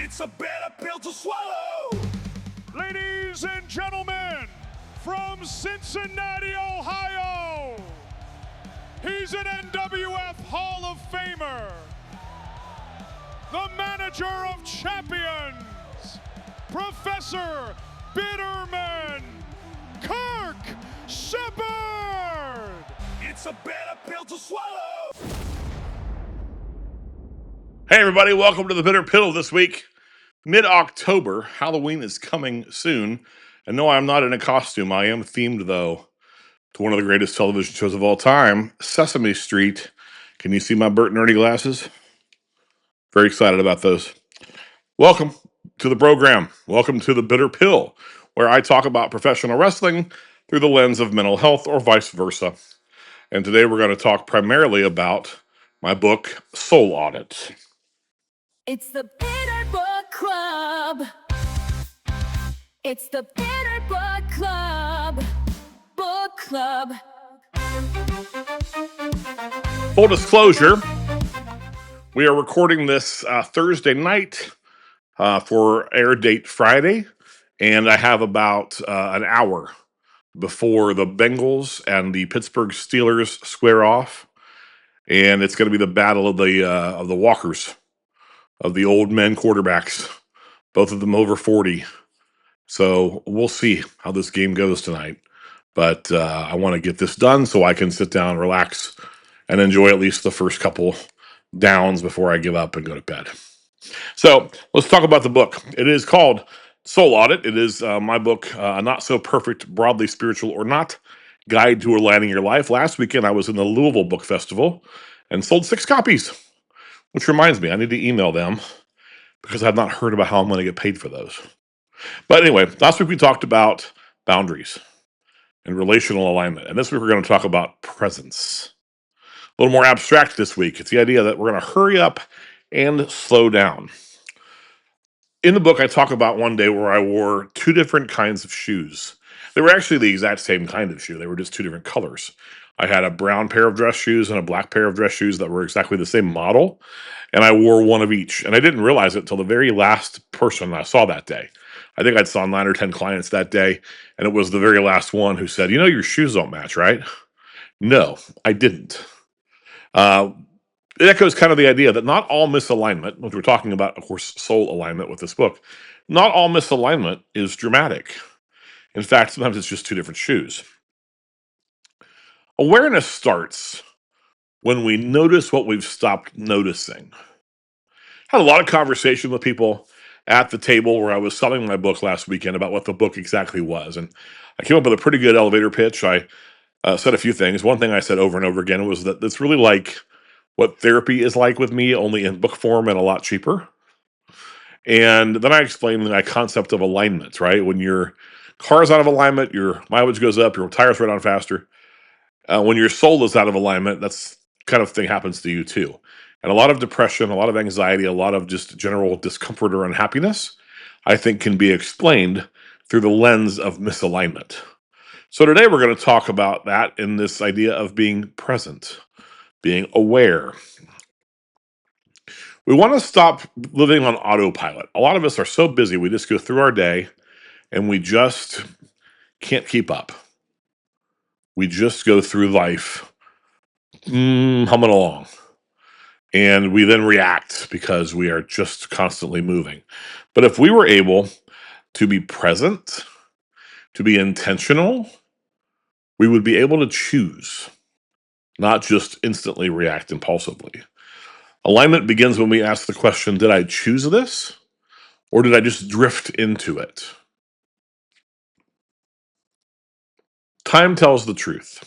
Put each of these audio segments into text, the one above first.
It's a better pill to swallow. Ladies and gentlemen, from Cincinnati, Ohio, he's an NWF Hall of Famer, the manager of champions, Professor Bitterman, Kirk Sheppard. It's a better pill to swallow. Hey everybody, welcome to the Bitter Pill this week. Mid-October, Halloween is coming soon. And no, I'm not in a costume. I am themed, though, to one of the greatest television shows of all time, Sesame Street. Can you see my Bert and Ernie glasses? Very excited about those. Welcome to the program. Welcome to the Bitter Pill, where I talk about professional wrestling through the lens of mental health or vice versa. And today we're going to talk primarily about my book, Soul Audit. It's the Bitter Book Club. It's the Bitter Book Club. Book Club. Full disclosure, we are recording this Thursday night for air date Friday, and I have about an hour before the Bengals and the Pittsburgh Steelers square off, and it's going to be the battle of the walkers, of the old men quarterbacks, both of them over 40. So we'll see how this game goes tonight. But I want to get this done so I can sit down, relax, and enjoy at least the first couple downs before I give up and go to bed. So let's talk about the book. It is called Soul Audit. It is my book, Not So Perfect, Broadly Spiritual or Not, Guide to Aligning Your Life. Last weekend, I was in the Louisville Book Festival and sold 6 copies, which reminds me, I need to email them because I've not heard about how I'm going to get paid for those. But anyway, last week we talked about boundaries and relational alignment. And this week we're going to talk about presence. A little more abstract this week. It's the idea that we're going to hurry up and slow down. In the book, I talk about one day where I wore 2 different kinds of shoes. They were actually the exact same kind of shoe. They were just 2 different colors. I had a brown pair of dress shoes and a black pair of dress shoes that were exactly the same model, and I wore one of each. And I didn't realize it until the very last person I saw that day. I think I saw 9 or 10 clients that day, and it was the very last one who said, your shoes don't match, right? No, I didn't. It echoes kind of the idea that not all misalignment, which we're talking about, of course, soul alignment with this book, not all misalignment is dramatic. In fact, sometimes it's just 2 different shoes. Awareness starts when we notice what we've stopped noticing. Had a lot of conversation with people at the table where I was selling my book last weekend about what the book exactly was. And I came up with a pretty good elevator pitch. I said a few things. One thing I said over and over again was that it's really like what therapy is like with me, only in book form and a lot cheaper. And then I explained my concept of alignment, right? When your car's out of alignment, your mileage goes up, your tires run on faster. When your soul is out of alignment, that's kind of thing happens to you too. And a lot of depression, a lot of anxiety, a lot of just general discomfort or unhappiness, I think can be explained through the lens of misalignment. So today we're going to talk about that in this idea of being present, being aware. We want to stop living on autopilot. A lot of us are so busy, we just go through our day and we just can't keep up. We just go through life humming along. And we then react because we are just constantly moving. But if we were able to be present, to be intentional, we would be able to choose, not just instantly react impulsively. Alignment begins when we ask the question, did I choose this? Or did I just drift into it? Time tells the truth.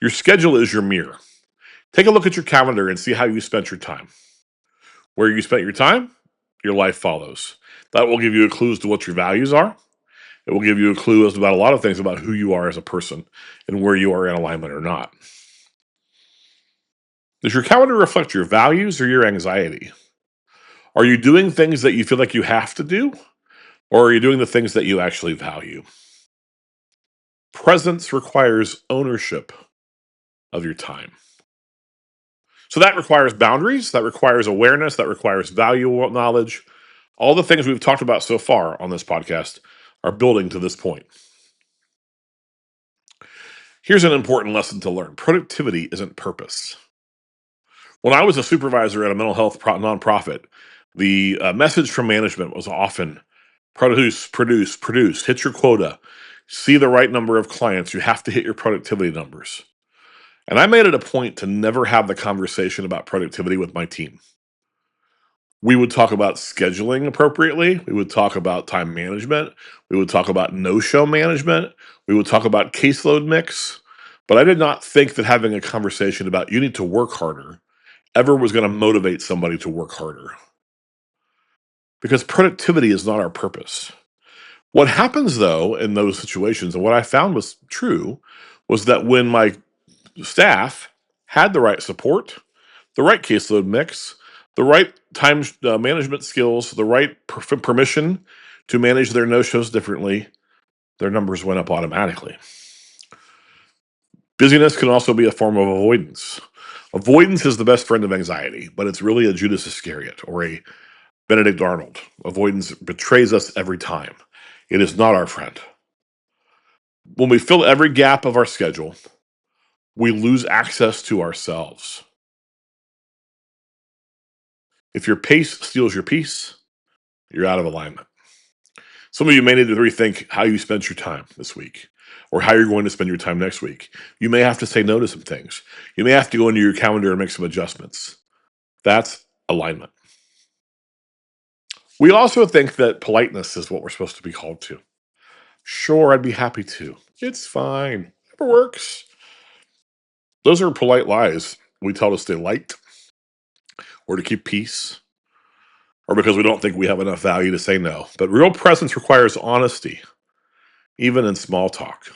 Your schedule is your mirror. Take a look at your calendar and see how you spent your time. Where you spent your time, your life follows. That will give you a clue as to what your values are. It will give you a clue as about a lot of things about who you are as a person and where you are in alignment or not. Does your calendar reflect your values or your anxiety? Are you doing things that you feel like you have to do? Or are you doing the things that you actually value? Presence requires ownership of your time. So that requires boundaries, that requires awareness, that requires value knowledge All the things we've talked about so far on this podcast are building to this point. Here's an important lesson to learn: productivity isn't purpose. When I was a supervisor at a mental health nonprofit, the message from management was often produce, produce, produce, hit your quota, see the right number of clients. You have to hit your productivity numbers. And I made it a point to never have the conversation about productivity with my team. We would talk about scheduling appropriately. We would talk about time management. We would talk about no show management. We would talk about caseload mix. But I did not think that having a conversation about you need to work harder ever was going to motivate somebody to work harder, because productivity is not our purpose. What happens though in those situations, and what I found was true, was that when my staff had the right support, the right caseload mix, the right time management skills, the right permission to manage their no shows differently, their numbers went up automatically. Busyness can also be a form of avoidance. Avoidance is the best friend of anxiety, but it's really a Judas Iscariot or a Benedict Arnold. Avoidance betrays us every time. It is not our friend. When we fill every gap of our schedule, we lose access to ourselves. If your pace steals your peace, you're out of alignment. Some of you may need to rethink how you spent your time this week or how you're going to spend your time next week. You may have to say no to some things. You may have to go into your calendar and make some adjustments. That's alignment. We also think that politeness is what we're supposed to be called to. Sure, I'd be happy to. It's fine. It works. Those are polite lies we tell to stay liked or to keep peace or because we don't think we have enough value to say no. But real presence requires honesty, even in small talk.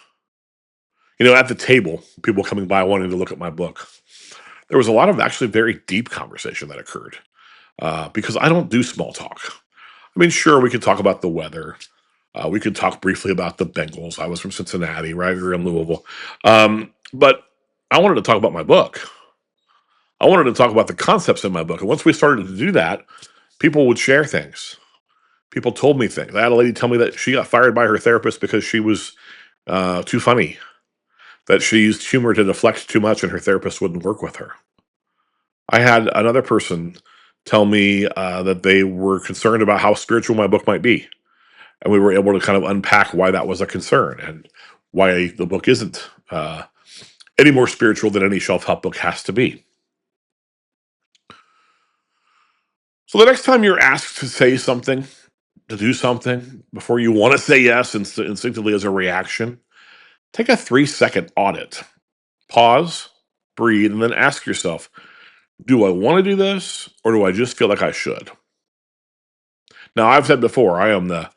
At the table, people coming by wanting to look at my book, there was a lot of actually very deep conversation that occurred because I don't do small talk. I mean, sure, we could talk about the weather. We could talk briefly about the Bengals. I was from Cincinnati, right? We were in Louisville. But I wanted to talk about my book. I wanted to talk about the concepts in my book. And once we started to do that, people would share things. People told me things. I had a lady tell me that she got fired by her therapist because she was too funny, that she used humor to deflect too much and her therapist wouldn't work with her. I had another person tell me that they were concerned about how spiritual my book might be. And we were able to kind of unpack why that was a concern and why the book isn't any more spiritual than any self-help book has to be. So the next time you're asked to say something, to do something, before you want to say yes instinctively as a reaction, take a 3-second audit. Pause, breathe, and then ask yourself, do I want to do this or do I just feel like I should? Now, I've said before, I am the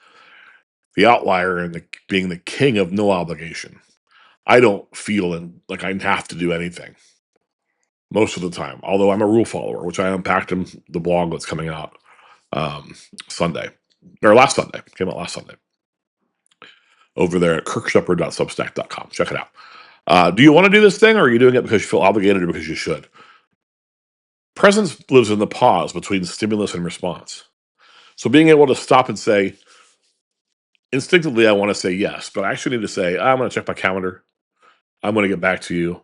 outlier and being the king of no obligation. I don't feel like I have to do anything most of the time, although I'm a rule follower, which I unpacked in the blog that's coming out Sunday, or last Sunday, came out last Sunday, over there at kirksheppard.substack.com. Check it out. Do you want to do this thing, or are you doing it because you feel obligated or because you should? Presence lives in the pause between stimulus and response. So being able to stop and say, instinctively, I want to say yes, but I actually need to say, I'm going to check my calendar. I'm going to get back to you.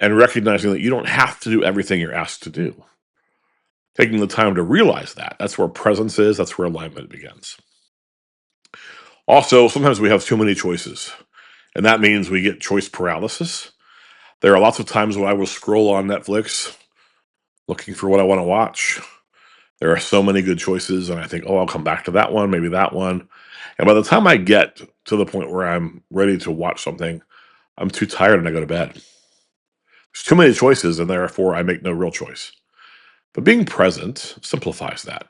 And recognizing that you don't have to do everything you're asked to do. Taking the time to realize that. That's where presence is. That's where alignment begins. Also, sometimes we have too many choices. And that means we get choice paralysis. There are lots of times when I will scroll on Netflix looking for what I want to watch. There are so many good choices. And I think, I'll come back to that one, maybe that one. And by the time I get to the point where I'm ready to watch something, I'm too tired and I go to bed. There's too many choices, and therefore I make no real choice. But being present simplifies that.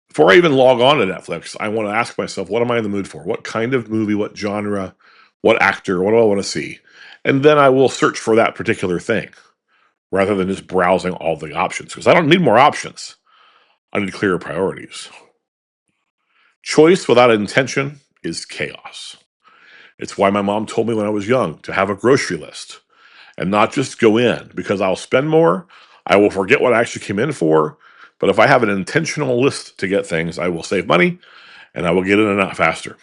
Before I even log on to Netflix, I want to ask myself, what am I in the mood for? What kind of movie, what genre, what actor, what do I want to see? And then I will search for that particular thing rather than just browsing all the options, because I don't need more options. I need clearer priorities. Choice without intention is chaos. It's why my mom told me when I was young to have a grocery list. And not just go in, because I'll spend more. I will forget what I actually came in for. But if I have an intentional list to get things, I will save money and I will get in and out faster.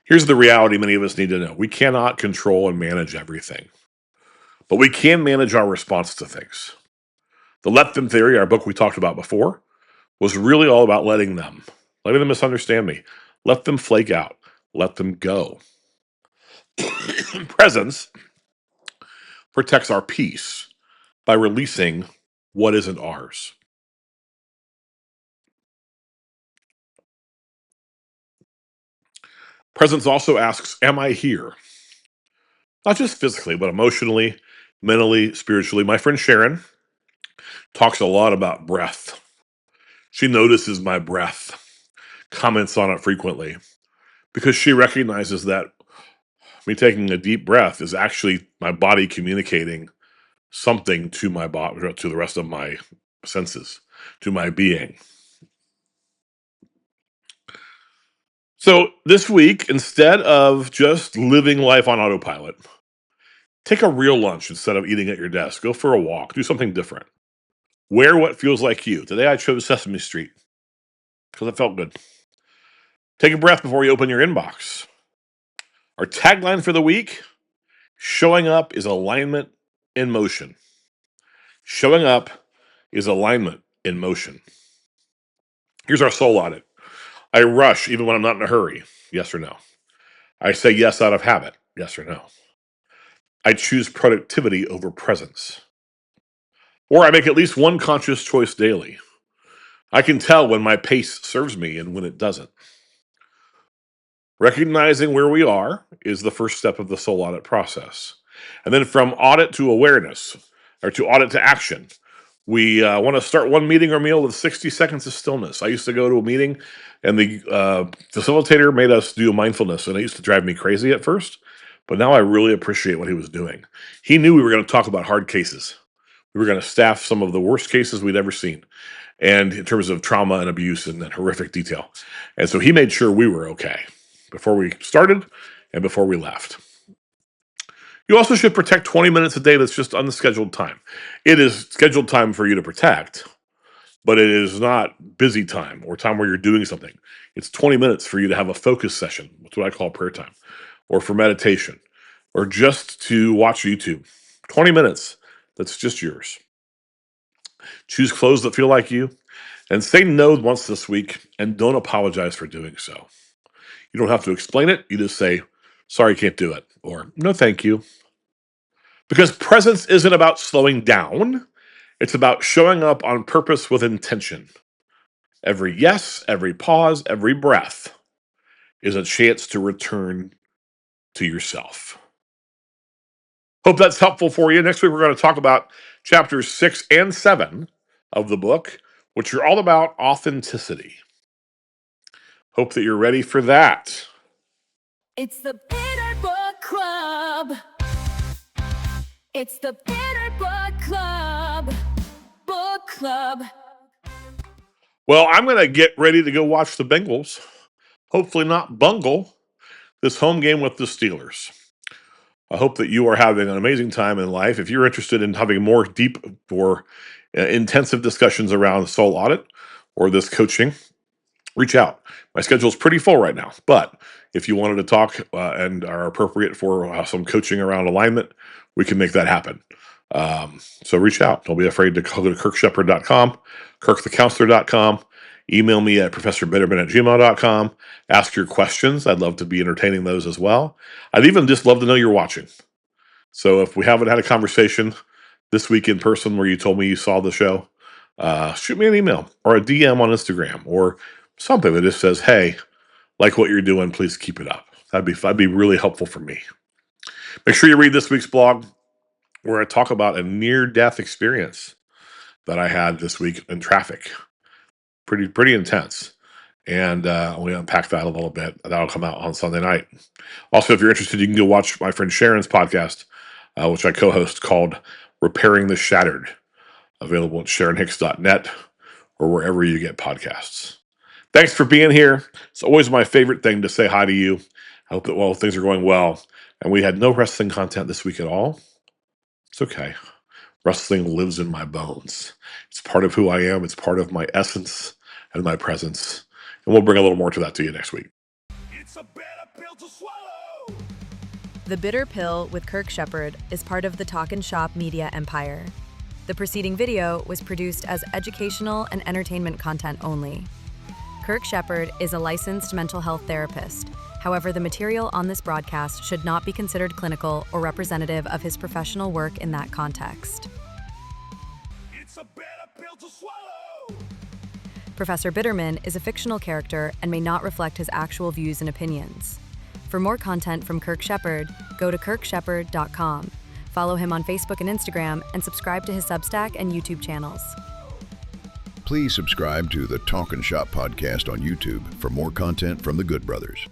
Here's the reality many of us need to know. We cannot control and manage everything, but we can manage our response to things. The let them theory, our book we talked about before, was really all about letting them misunderstand me, let them flake out, let them go. Presence protects our peace by releasing what isn't ours. Presence also asks, am I here? Not just physically, but emotionally, mentally, spiritually. My friend Sharon talks a lot about breath. She notices my breath, comments on it frequently, because she recognizes that me taking a deep breath is actually my body communicating something to my body, to the rest of my senses, to my being. So this week, instead of just living life on autopilot, take a real lunch instead of eating at your desk. Go for a walk. Do something different. Wear what feels like you. Today I chose Sesame Street because it felt good. Take a breath before you open your inbox. Our tagline for the week, showing up is alignment in motion. Showing up is alignment in motion. Here's our soul audit. I rush even when I'm not in a hurry. Yes or no? I say yes out of habit. Yes or no? I choose productivity over presence. Or I make at least one conscious choice daily. I can tell when my pace serves me and when it doesn't. Recognizing where we are is the first step of the soul audit process. And then from audit to awareness, or to audit to action, we want to start one meeting or meal with 60 seconds of stillness. I used to go to a meeting and the facilitator made us do mindfulness, and it used to drive me crazy at first, but now I really appreciate what he was doing. He knew we were going to talk about hard cases. We were going to staff some of the worst cases we'd ever seen, and in terms of trauma and abuse and horrific detail. And so he made sure we were okay before we started and before we left. You also should protect 20 minutes a day that's just unscheduled time. It is scheduled time for you to protect, but it is not busy time or time where you're doing something. It's 20 minutes for you to have a focus session. That's what I call prayer time, or for meditation, or just to watch YouTube. 20 minutes, that's just yours. Choose clothes that feel like you, and say no once this week, and don't apologize for doing so. You don't have to explain it. You just say, sorry, can't do it, or no, thank you. Because presence isn't about slowing down. It's about showing up on purpose with intention. Every yes, every pause, every breath is a chance to return to yourself. Hope that's helpful for you. Next week, we're going to talk about chapters 6 and 7 of the book, which are all about authenticity. Hope that you're ready for that. It's the Bitter Book Club. It's the Bitter Book Club. Book Club. Well, I'm going to get ready to go watch the Bengals, hopefully not bungle this home game with the Steelers. I hope that you are having an amazing time in life. If you're interested in having more deep or intensive discussions around Soul Audit or this coaching, reach out. My schedule is pretty full right now, but if you wanted to talk and are appropriate for some coaching around alignment, we can make that happen. So reach out. Don't be afraid to go to kirksheppard.com, kirkthecounselor.com. Email me at professorbitterman@gmail.com. Ask your questions. I'd love to be entertaining those as well. I'd even just love to know you're watching. So if we haven't had a conversation this week in person where you told me you saw the show, shoot me an email or a DM on Instagram or something that just says, hey, like what you're doing, please keep it up. That'd be really helpful for me. Make sure you read this week's blog where I talk about a near-death experience that I had this week in traffic. Pretty intense. And we unpack that a little bit. That'll come out on Sunday night. Also, if you're interested, you can go watch my friend Sharon's podcast, which I co-host, called Repairing the Shattered, available at sharonhicks.net or wherever you get podcasts. Thanks for being here. It's always my favorite thing to say hi to you. I hope that, things are going well. And we had no wrestling content this week at all. It's okay. Wrestling lives in my bones. It's part of who I am. It's part of my essence and my presence. And we'll bring a little more to that to you next week. It's a bitter pill to swallow. The Bitter Pill with Kirk Sheppard is part of the Talk and Shop media empire. The preceding video was produced as educational and entertainment content only. Kirk Sheppard is a licensed mental health therapist. However, the material on this broadcast should not be considered clinical or representative of his professional work in that context. It's a bitter pill to swallow. Professor Bitterman is a fictional character and may not reflect his actual views and opinions. For more content from Kirk Sheppard, go to kirksheppard.com. Follow him on Facebook and Instagram, and subscribe to his Substack and YouTube channels. Please subscribe to the Talk and Shop podcast on YouTube for more content from the Good Brothers.